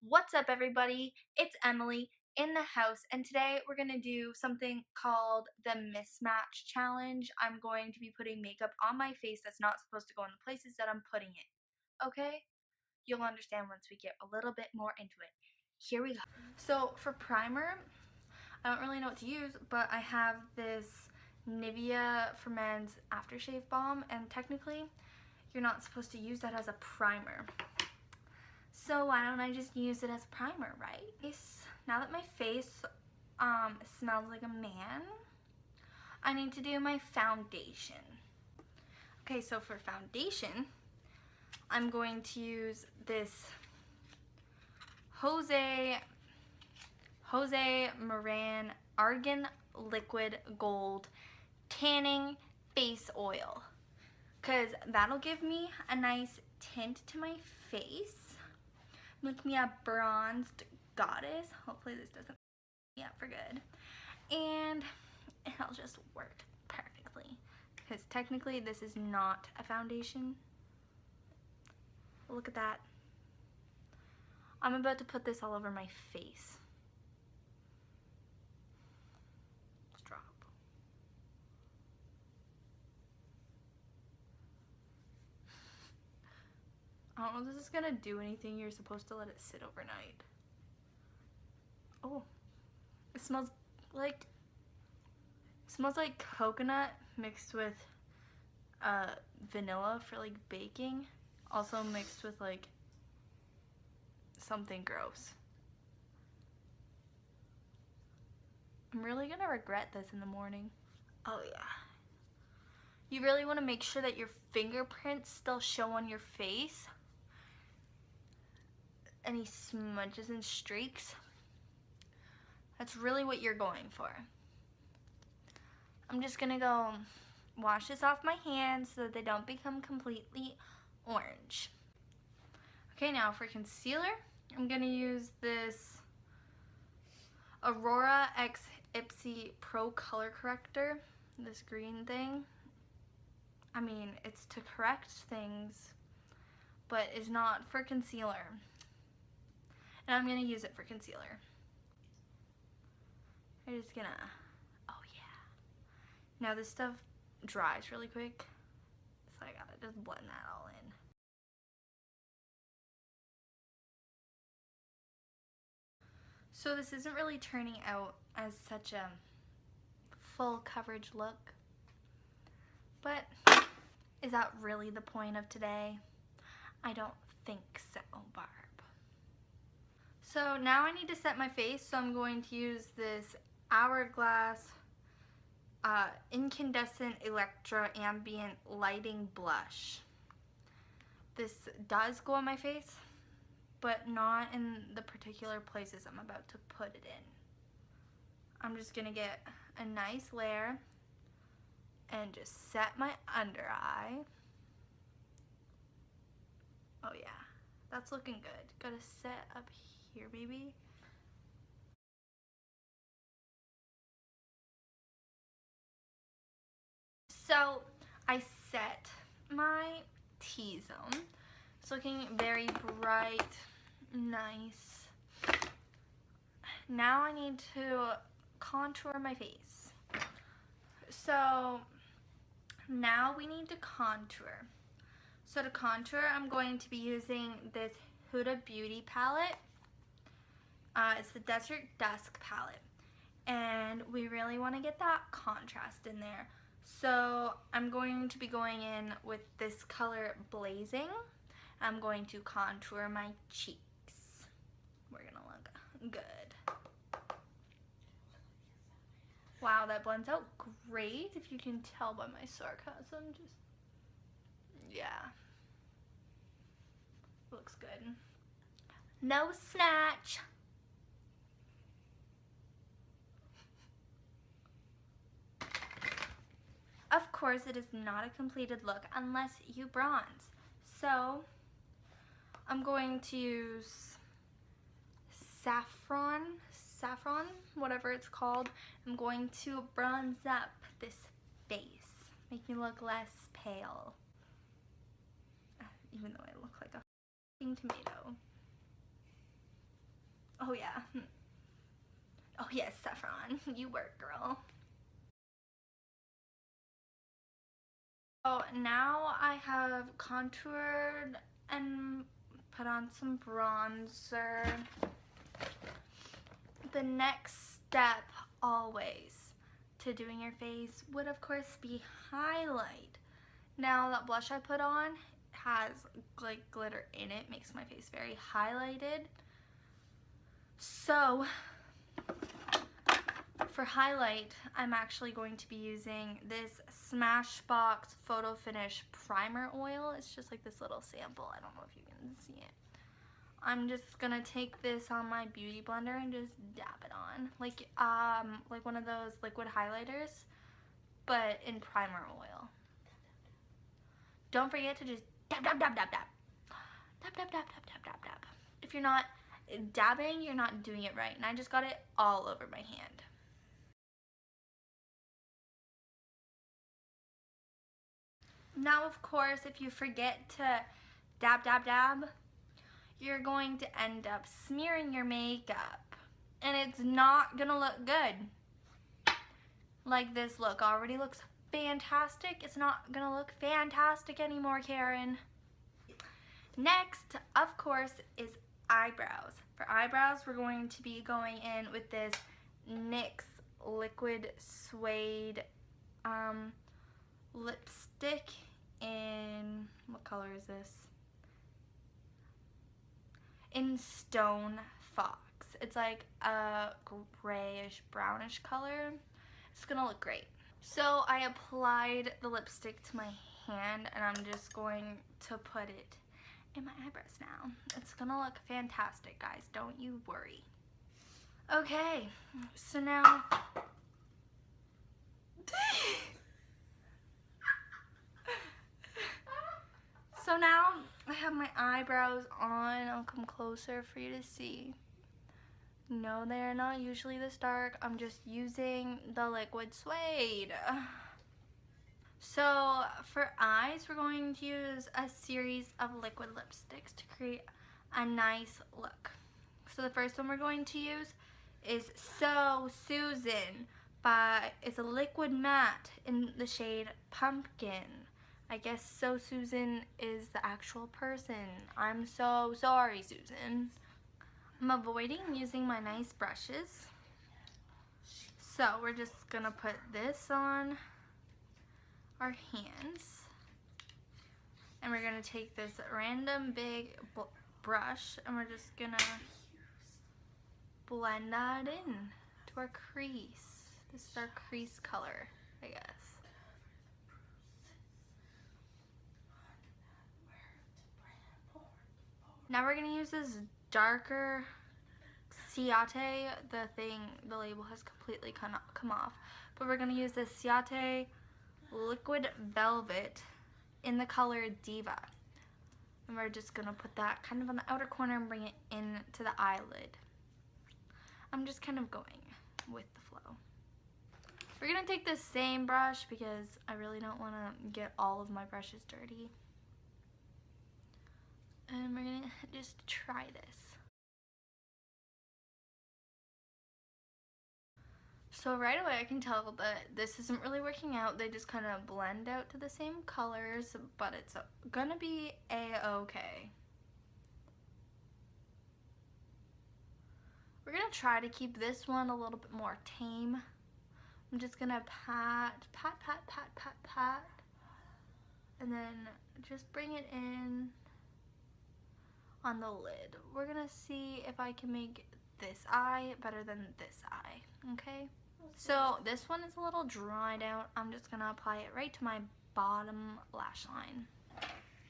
What's up, everybody? It's Emily in the house, and today we're going to do something called the mismatch challenge. I'm going to be putting makeup on my face that's not supposed to go in the places that I'm putting it. Okay? You'll understand once we get a little bit more into it. Here we go. So, for primer, I don't really know what to use, but I have this Nivea for Men's Aftershave Balm, and technically, you're not supposed to use that as a primer. So why don't I just use it as a primer, right? Now that my face smells like a man, I need to do my foundation. Okay, so for foundation, I'm going to use this Jose Moran Argan Liquid Gold Tanning Face Oil, because that'll give me a nice tint to my face. Make me a bronzed goddess. Hopefully this doesn't me up for good. And it'll just work perfectly. Because technically this is not a foundation. Look at that. I'm about to put this all over my face. Let's drop. I don't know if this is gonna do anything. You're supposed to let it sit overnight. Oh, it smells like coconut mixed with vanilla for like baking, also mixed with like something gross. I'm really gonna regret this in the morning. Oh yeah. You really want to make sure that your fingerprints still show on your face. Any smudges and streaks. That's really what you're going for. I'm just gonna go wash this off my hands so that they don't become completely orange. Okay, now for concealer, I'm gonna use this Aurora X Ipsy Pro Color Corrector, this green thing. I mean, it's to correct things, but it's not for concealer. And I'm gonna use it for concealer. I'm just gonna, oh yeah. Now this stuff dries really quick, so I gotta just blend that all in. So this isn't really turning out as such a full coverage look, but is that really the point of today? I don't think so, Barb. So now I need to set my face, so I'm going to use this Hourglass Incandescent Electra Ambient Lighting Blush. This does go on my face, but not in the particular places I'm about to put it in. I'm just gonna get a nice layer and just set my under eye. Oh yeah, that's looking good. Gotta set up here, baby. So I set my T-zone. It's looking very bright, nice. Now I need to contour my face. So now we need to contour. So to contour, I'm going to be using this Huda Beauty palette. It's the Desert Dusk palette. And we really want to get that contrast in there. So I'm going to be going in with this color Blazing. I'm going to contour my cheeks. We're gonna look good. Wow, that blends out great, if you can tell by my sarcasm. Just, yeah. Looks good. No snatch. Of course, it is not a completed look unless you bronze. So, I'm going to use saffron, whatever it's called. I'm going to bronze up this face, make me look less pale, even though I look like a f***ing tomato. Oh yeah. Oh yes, Saffron, you work, girl. So now I have contoured and put on some bronzer. The next step always to doing your face would of course be highlight. Now that blush I put on has like glitter in it, makes my face very highlighted. So for highlight, I'm actually going to be using this Smashbox Photo Finish Primer Oil. It's just like this little sample. I don't know if you can see it. I'm just gonna take this on my beauty blender and just dab it on, like one of those liquid highlighters, but in primer oil. Don't forget to just dab, dab, dab, dab, dab, dab, dab, dab, dab, dab, dab, dab. If you're not dabbing, you're not doing it right, and I just got it all over my hand. Now, of course, if you forget to dab, dab, dab, you're going to end up smearing your makeup, and it's not gonna look good. Like this look already looks fantastic. It's not gonna look fantastic anymore, Karen. Next, of course, is eyebrows. For eyebrows, we're going to be going in with this NYX Liquid Suede lipstick in, what color is this? In Stone Fox. It's like a grayish brownish color. It's gonna look great. So I applied the lipstick to my hand and I'm just going to put it in my eyebrows now. It's gonna look fantastic, guys. Don't you worry. Okay, so now I have my eyebrows on. I'll come closer for you to see. No, they're not usually this dark. I'm just using the liquid suede. So for eyes, we're going to use a series of liquid lipsticks to create a nice look. So the first one we're going to use is So Susan it's a liquid matte in the shade Pumpkin. I guess So Susan is the actual person. I'm so sorry, Susan. I'm avoiding using my nice brushes. So we're just gonna put this on our hands. And we're gonna take this random big brush and we're just gonna blend that in to our crease. This is our crease color, I guess. Now we're gonna use this darker Ciate. The label has completely come off. But we're gonna use this Ciate Liquid Velvet in the color Diva. And we're just gonna put that kind of on the outer corner and bring it into the eyelid. I'm just kind of going with the flow. We're gonna take the same brush because I really don't wanna get all of my brushes dirty. And we're gonna just try this. So right away I can tell that this isn't really working out. They just kind of blend out to the same colors, but it's gonna be a-okay. We're gonna try to keep this one a little bit more tame. I'm just gonna pat, pat, pat, pat, pat, pat, and then just bring it in on the lid. We're gonna see if I can make this eye better than this eye, okay? So this one is a little dried out. I'm just gonna apply it right to my bottom lash line.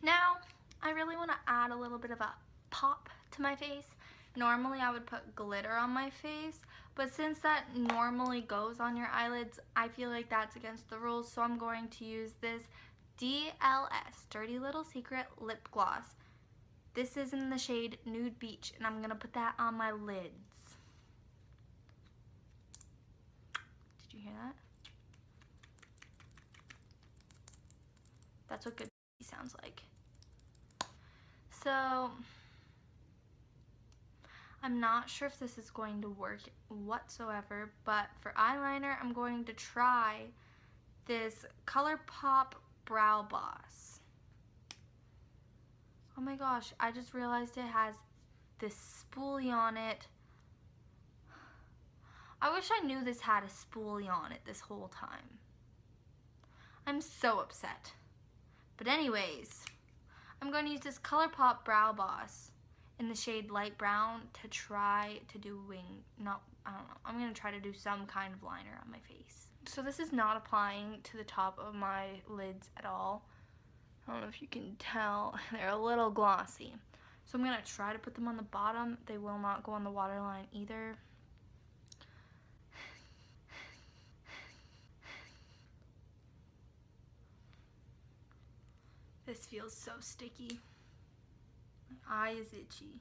Now, I really wanna add a little bit of a pop to my face. Normally I would put glitter on my face, but since that normally goes on your eyelids, I feel like that's against the rules, so I'm going to use this DLS, Dirty Little Secret Lip Gloss. This is in the shade Nude Beach, and I'm gonna put that on my lids. Did you hear that? That's what good sounds like. So I'm not sure if this is going to work whatsoever, but for eyeliner, I'm going to try this ColourPop Brow Boss. Oh my gosh, I just realized it has this spoolie on it. I wish I knew this had a spoolie on it this whole time. I'm so upset. But anyways, I'm going to use this ColourPop Brow Boss in the shade light brown to try to do I don't know. I'm going to try to do some kind of liner on my face. So this is not applying to the top of my lids at all. I don't know if you can tell. They're a little glossy. So I'm going to try to put them on the bottom. They will not go on the waterline either. This feels so sticky. My eye is itchy.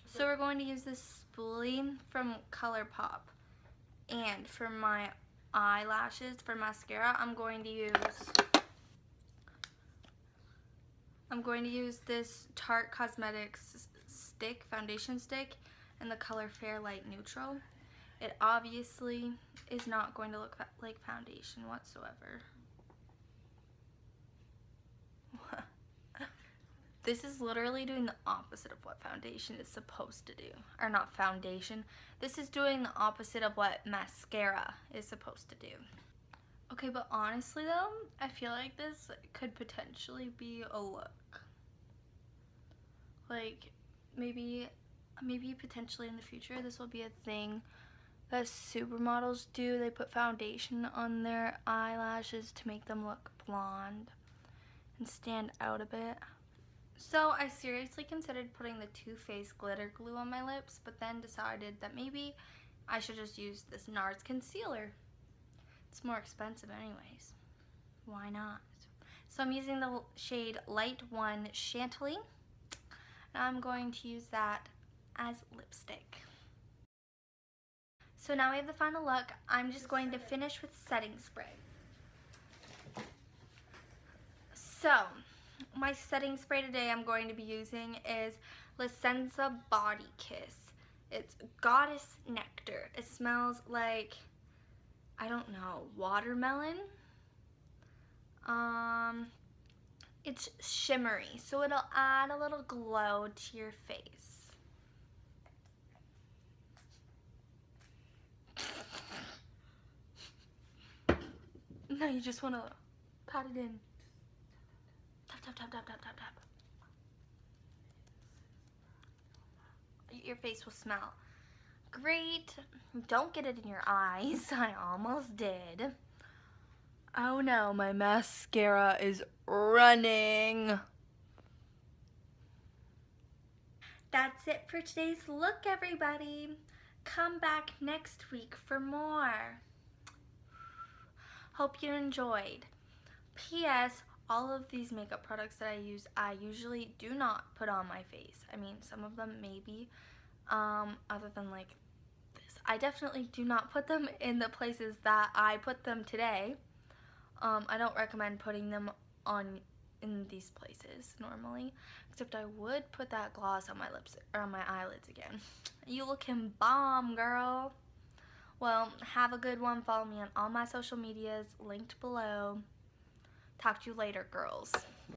So we're going to use this spoolie from ColourPop. And for my eyelashes, for mascara, I'm going to use this Tarte Cosmetics stick, foundation stick, in the color Fair Light Neutral. It obviously is not going to look like foundation whatsoever. This is literally doing the opposite of what foundation is supposed to do. Or not foundation. This is doing the opposite of what mascara is supposed to do. Okay, but honestly though, I feel like this could potentially be a look. Like, maybe potentially in the future this will be a thing that supermodels do. They put foundation on their eyelashes to make them look blonde and stand out a bit. So I seriously considered putting the Too Faced glitter glue on my lips, but then decided that maybe I should just use this NARS concealer. It's more expensive anyways. Why not? So I'm using the shade Light 1 Chantilly. Now I'm going to use that as lipstick. So now we have the final look. I'm just going to finish with setting spray. So my setting spray today I'm going to be using is Licenza Body Kiss. It's Goddess Nectar. It smells like, I don't know, watermelon. It's shimmery, so it'll add a little glow to your face. No, you just want to pat it in. Tap, tap, tap, tap, tap, tap, tap. Your face will smell great. Don't get it in your eyes. I almost did. Oh no, my mascara is running. That's it for today's look, everybody. Come back next week for more. Hope you enjoyed. P.S. All of these makeup products that I use, I usually do not put on my face. I mean, some of them maybe, other than like this. I definitely do not put them in the places that I put them today. I don't recommend putting them on in these places normally, except I would put that gloss on my lips or on my eyelids again. You looking bomb, girl. Well, have a good one. Follow me on all my social medias linked below. Talk to you later, girls.